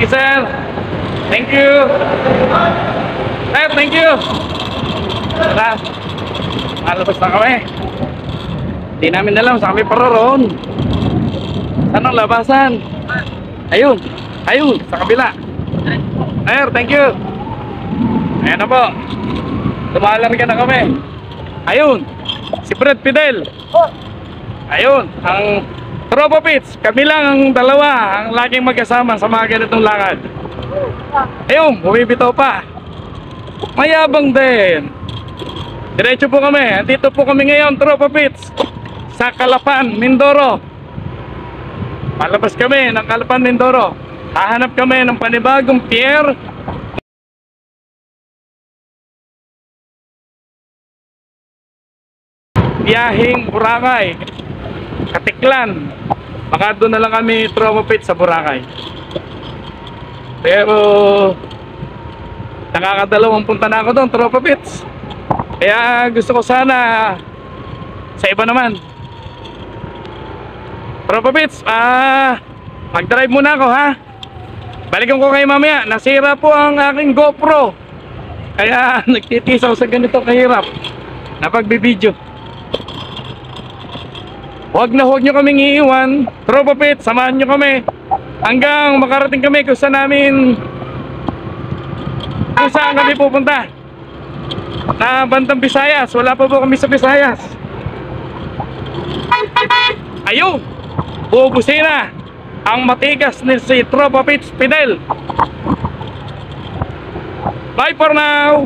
Sige sir. Thank you. Sir, thank you. Tara. Malabas na kami. Hindi namin alam sa kami paroroon. Saan ang labasan? Ayun. Ayun, sa kabila. Sir, thank you. Ayan na po. Lumalarga na kami. Ayun. Si Brad Fidel. Ayun, ang Tropa Pits, kami lang ang dalawa ang laging magkasama sa mga ganitong lakad. Ayun, bumibitaw pa. Mayabang din. Diretso po kami. Andito po kami ngayon, Tropa Pits, sa Calapan, Mindoro. Palabas kami ng Calapan, Mindoro. Hahanap kami ng panibagong pier. Biyahing Boracay, Katiklan. Baka doon na lang kami Tropa Pits sa Boracay. Pero nakakadalawang punta na ako doon, Tropa Pits. Kaya gusto ko sana sa iba naman. Tropa Pits, mag-drive muna ako ha. Balikan ko kayo mamaya. Nasira po ang aking GoPro. Kaya nagtitisaw sa ganito kahirap na pagbibideo. Huwag nyo kaming iiwan, Tropa Pits, samahan nyo kami hanggang makarating kami kung saan kami pupunta. Na Bandang Visayas, wala pa po kami sa Visayas. Ayun, bubusin na ang matigas ni si Tropa Pits Fidel. Bye for now.